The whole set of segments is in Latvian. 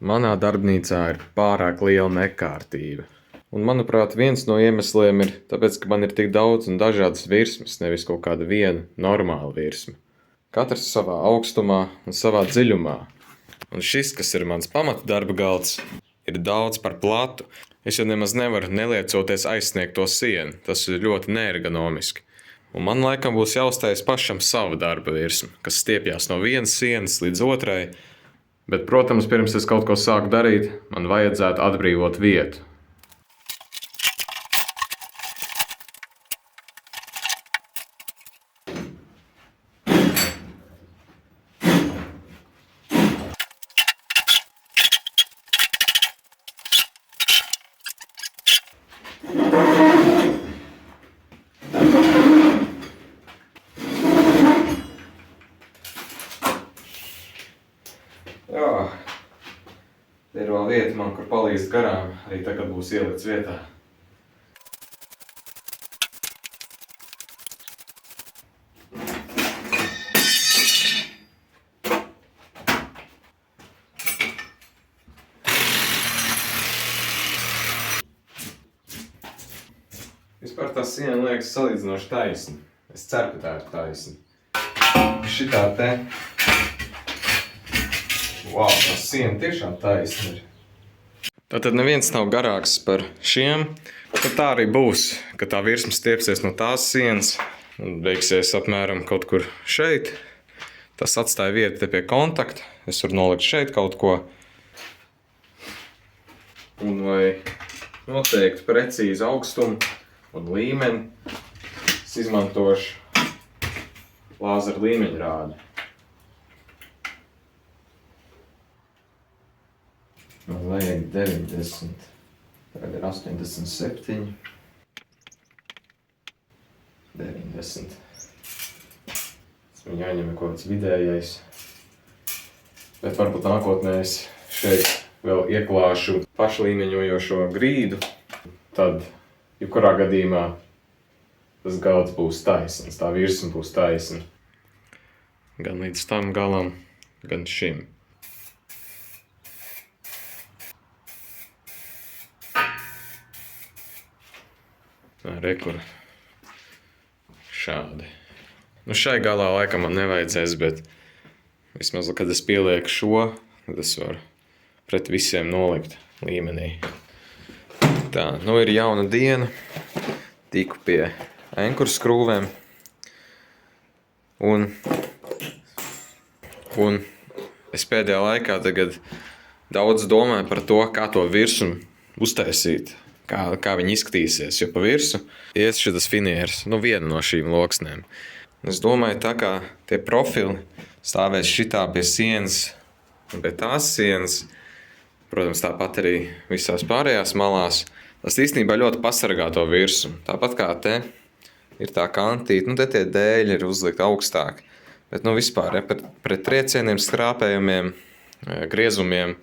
Manā darbnīcā ir pārāk liela nekārtība. Un, manuprāt, viens no iemesliem ir tāpēc, ka man ir tik daudz un dažādas virsmas, nevis kaut kāda viena normāla virsma. Katrs savā augstumā un savā dziļumā. Un šis, kas ir mans pamata darba galds, ir daudz par platu. Es jau nemaz nevaru neliecoties aizsniegt to sienu. Tas ir ļoti neergonomiski. Un man laikam būs jāuztais pašam savu darba virsmu, kas stiepjas no vienas sienas līdz otrai. Bet, protams, pirms es kaut ko sāku darīt, man vajadzētu atbrīvot vietu. Jā, ir vēl vieta man, kur palīdz garām, arī tagad būs ielikts vietā. Vispār tā siena liekas salīdzinoši taisna. Es ceru, ka tā ir taisna. Šitā te... Wow, tā siena tiešām taisna ir. Tātad neviens nav garāks par šiem. Tad tā arī būs, ka tā virsma stiepsies no tās sienas un beigsies apmēram kaut kur šeit. Tas atstāja vietu te pie kontakta. Es varu nolikt šeit kaut ko. Un vai noteikti precīzi augstumu un līmeni es izmantošu lāzera līmeņrādi. Man vajag 90, tagad ir 87, 90. Tas man jāņem kaut kāds vidējais. Bet varbūt nākotnē es šeit vēl ieklāšu pašlīmeņojošo grīdu. Tad, jebkurā gadījumā, tas galds būs taisns, tā virsma būs taisna. Gan līdz tam galam, gan šim. Rekur. Šādi. Nu šai galā laikam man nevajadzēs, bet vismaz, kad es pielieku šo, tad es varu pret visiem nolikt līmenī. Tā, nu ir jauna diena. Tiku pie enkura skrūvēm. Un es pēdējā laikā tagad daudz domāju par to, kā to virsmu uztaisīt. Kā viņi izskatīsies, jo pa virsu ies šitas finieres, viena no šīm loksnēm. Es domāju, tā kā tie profili stāvēs šitā pie sienas un pie tās sienas, protams, tāpat arī visās pārējās malās, tas īstenībā ļoti pasargā to virsu. Tāpat kā te ir tā kantīte, te tie dēļi ir uzlikt augstāk, bet vispār pret triecieniem, skrāpējumiem, griezumiem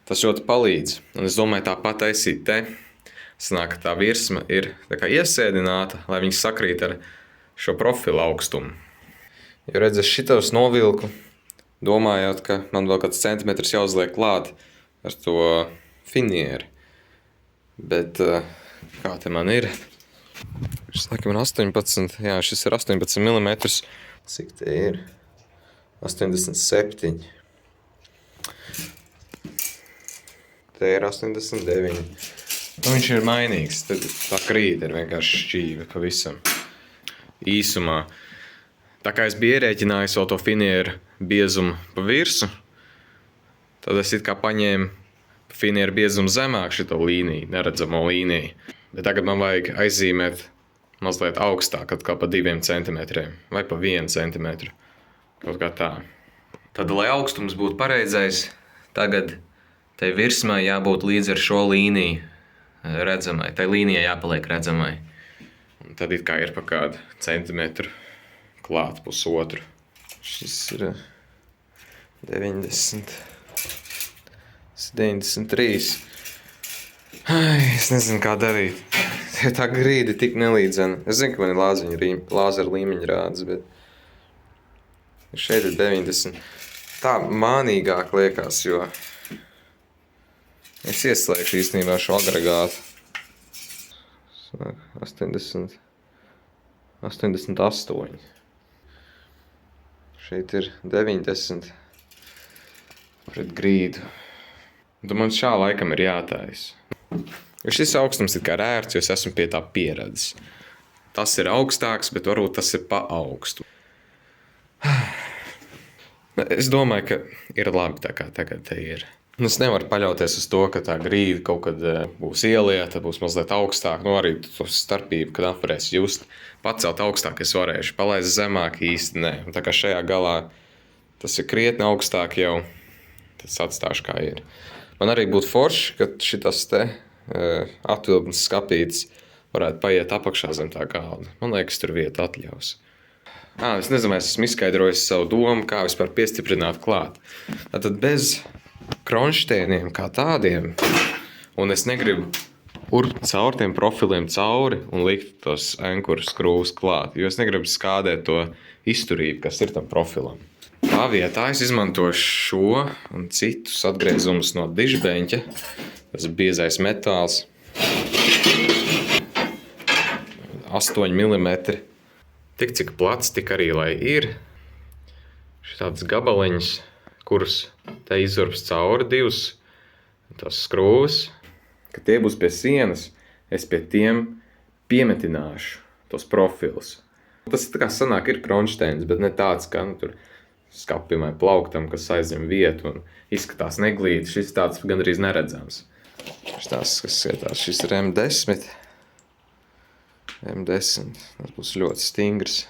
tas ļoti palīdz. Un es domāju, tāpat taisīt te. Sanāk, ka tā virsma ir tā kā iesēdināta, lai viņi sakrīt ar šo profilu augstumu. Jo redz, es šitos novilku, domājot, ka man vēl kāds centimetrs jāuzliek klāt ar to finieri. Bet kā te man ir? Šis laikam ir 18, jā, šis ir 18 mm. Cik te ir? 87. Te ir 89. Viņš ir mainīgs, tad tā krīta ir vienkārši šķīva pavisam īsumā. Tā kā es biju ierēķinājis vēl to finieru biezumu pa virsu, tad es it kā paņēmu finieru biezumu zemāk šito līniju, neredzamo līniju. Bet tagad man vajag aizīmēt mazliet augstāk, kā pa 2 centimetriem vai pa 1 centimetru. Kaut kā tā. Tad, lai augstums būtu pareizais, tagad tai virsmai jābūt līdz ar šo līniju redzamai, tai līnijai jāpaliek redzamai. Un tad it kā ir pa kādu centimetru klāt pusotru. Šis ir 90. 93. Es nezinu, kā darīt. Tā grīda tik nelīdzena. Es zinu, ka man ir lāzera līmeņrādes, bet šeit ir 90. Tā mānīgāk liekas, jo Es ieslēgšu īstenībā šo agregātu. 88. Šeit ir 90 pret grīdu. Man šā laikam ir jātājas. Jo šis augstums ir kā rērts, jo es esmu pie tā pieredzis. Tas ir augstāks, bet varbūt tas ir pa augstu. Es domāju, ka ir labi tā kā tagad te ir. Es nevaru paļauties uz to, ka tā grīda kaut kad būs ielieta, būs mazliet augstāk. Arī to starpību, kad varēs just. Pacelt augstāk es varēšu, palaist zemāk īsti nē. Un tā kā šajā galā tas ir krietni augstāk jau, tas atstāšu kā ir. Man arī būtu forši, ka šitas te atvilknes skapītes varētu paiet apakšā zem tā galda. Man liekas, tur vieta atļaus. Es nezinu, es esmu izskaidrojis savu domu, kā vispār piestiprināt klāt. Tātad bez kronštēniem kā tādiem, un es negribu urbt caur tiem profiliem cauri un likt tos ankuru skrūvus klāt, jo es negribu skādēt to izturību, kas ir tam profilam. Tā vietā es izmantošu šo un citus atgriezumus no dižbeņķa. Tas ir biezais metāls. 8 mm. Tik cik plats, tik arī lai ir. Šitādas gabaliņas, kurus te izurbs cauri divus tās skrūvas. Kad tie būs pie sienas, es pie tiem piemetināšu tos profilus. Tas tā kā sanāk ir kronšteins, bet ne tāds, kā tur skapim vai plauktam, kas aizņem vietu un izskatās neglīti. Šis tāds gandrīz neredzams. Šis ir M10. M10. Tas būs ļoti stingrs.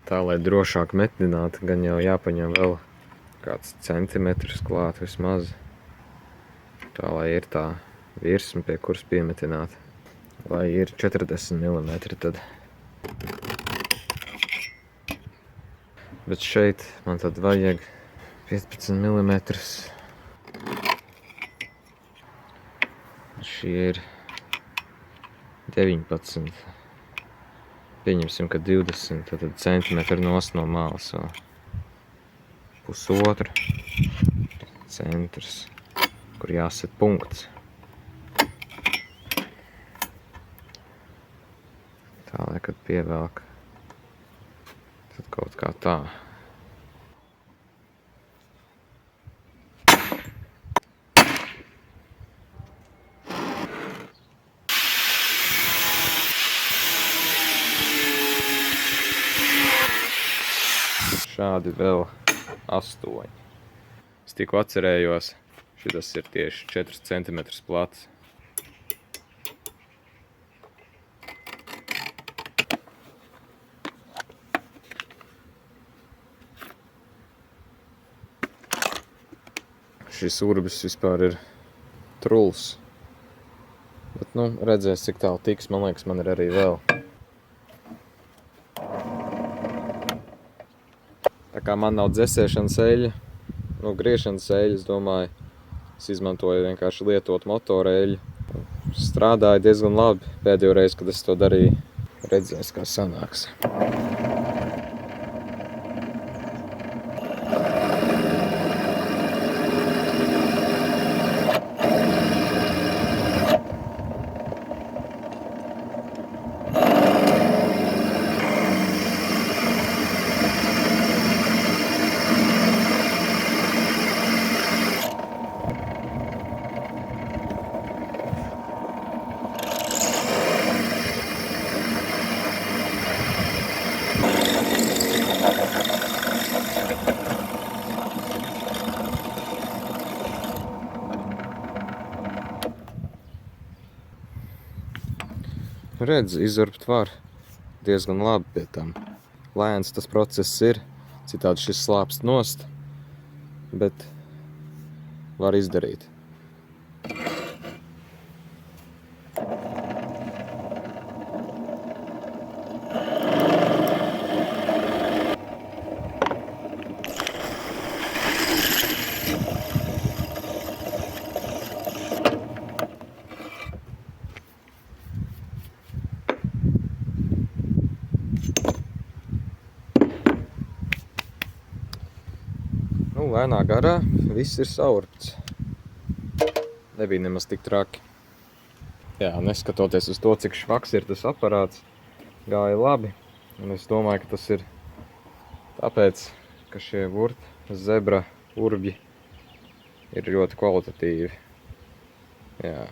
Tā, lai drošāk metinātu, gan jau jāpaņem vēl kāds centimetrs klāt vismaz. Tā, lai ir tā virsma, pie kuras piemetināt. Lai ir 40 mm tad. Bet šeit man tad vajag 15 mm. Šie ir 19. Pieņemsim, ka 20, tad centimetri nost no malas vēl. Pusotru centrs, kur jāset punkts. Tā, lai kad pievelk, tad kaut kā tā. Šādi vēl 8. Es tikko atcerējos, šitas ir tieši 4 cm plats. Šis urbis vispār ir truls. Bet, redzēs, cik tālu tiks. Man liekas, man ir arī vēl. Tā kā man nav dzesēšanas eļļa, griešanas eļļa, es domāju, es izmantoju vienkārši lietot motora eļļu. Strādāja diezgan labi. Pēdējo reizi, kad es to darīju, redzēs, kā sanāks. Redz, izurbt var diezgan labi pie tam. Lēns tas process ir, citādi šis slāpst nost, bet var izdarīt. lēnā garā viss ir saurpts. Nebija nemaz tik traki. Jā, neskatoties uz to, cik švaks ir tas aparāts, gāja labi. Un es domāju, ka tas ir tāpēc, ka šie zebra urbji ir ļoti kvalitatīvi. Jā.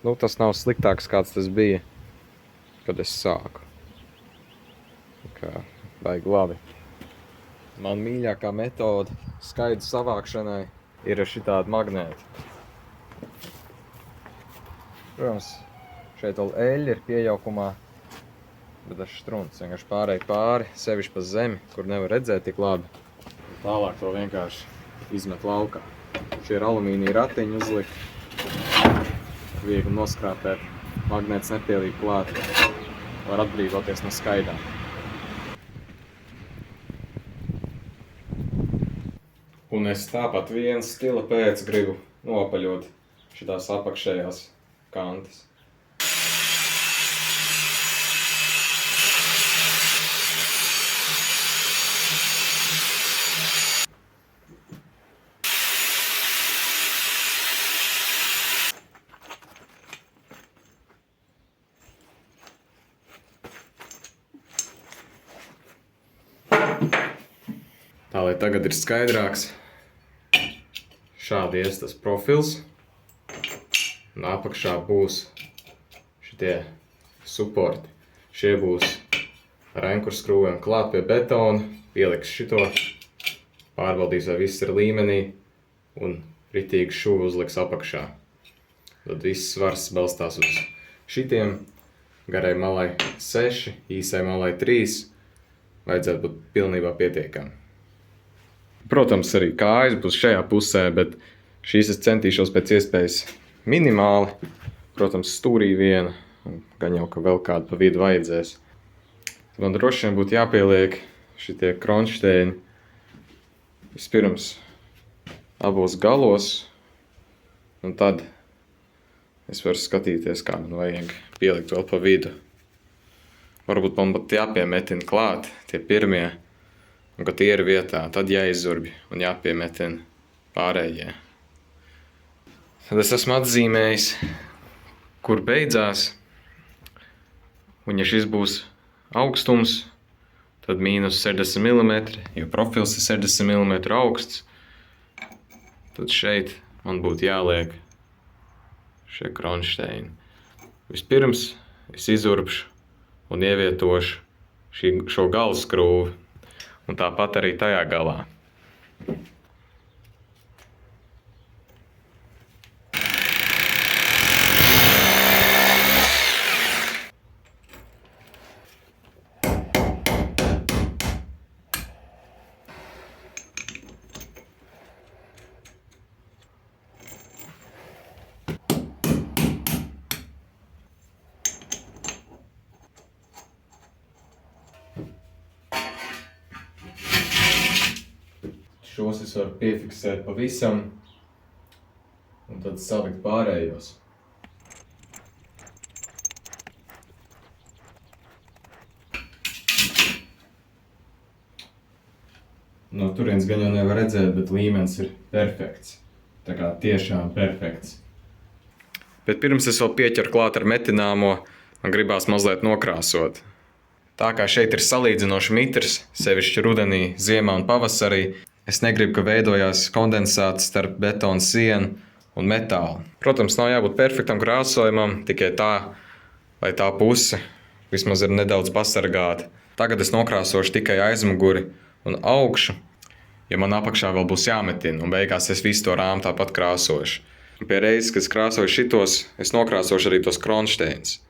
Nu, tas nav sliktāks, kāds tas bija, kad es sāku. Kā baigi labi. Man mīļākā metode skaidru savākšanai ir ar šitādu magnētu. Protams, šeit vēl eļļa ir pieejaukumā, bet tas štrunts vienkārši pārēj pāri, sevišķi pa zemi, kur nevar redzēt tik labi. Tālāk to vienkārši izmet laukā. Šie ir alumīnija ratiņi uzlikti. Viegli noskrāpēt, magnēts nepielīp klāt, var atbrīvoties no skaidām. Un es tāpat viens stila pēc gribu nopaļot šitās apakšējās kantas. Tā, lai tagad ir skaidrāks, šādi ies tas profils, un apakšā būs šitie supporti. Šie būs ar ankurskrūvēm klāt pie betona, pieliks šito, pārbaudīs, vai viss ir līmenī, un ritīgi šuvi uzliks apakšā. Tad viss svars balstās uz šitiem, garai malai 6, īsai malai 3, vajadzētu būt pilnībā pietiekami. Protams, arī kājas būs šajā pusē, bet šīs es centīšos pēc iespējas minimāli. Protams, stūrī viena, gan jau, ka vēl kādu pa vidu vajadzēs. Man droši vien būtu jāpieliek šitie kronšteini vispirms abos galos, un tad es varu skatīties, kā man vajag pielikt vēl pa vidu. Varbūt man būtu jāpiemetina klāt tie pirmie, un kad tie ir vietā, tad jāizurbi un jāpiemetina pārējie. Tad es esmu atzīmējis, kur beidzās, un ja šis būs augstums, tad mīnus 60 mm, jo profils ir 60 mm augsts, tad šeit man būtu jāliek šie kronšteini. Vispirms es izurbšu un ievietošu šo galvaskrūvi, un tāpat arī tajā galā. Šos es varu piefiksēt pavisam, un tad salikt pārējos. No turienes gan jau nevar redzēt, bet līmenis ir perfekts. Tā kā tiešām perfekts. Bet pirms es vēl pieķeru klāt ar metināmo, man gribās mazliet nokrāsot. Tā kā šeit ir salīdzinoši mitrs, sevišķi rudenī, ziemā un pavasarī, es negribu, ka veidojās kondensāts starp betona sienu un metālu. Protams, nav jābūt perfektam krāsojumam, tikai tā, lai tā puse vismaz ir nedaudz pasargāta. Tagad es nokrāsošu tikai aizmuguri un augšu, jo man apakšā vēl būs jāmetina, un beigās es visu to rāmu tāpat krāsošu. Un pie reizes, kad es krāsoju šitos, es nokrāsošu arī tos kronšteinus.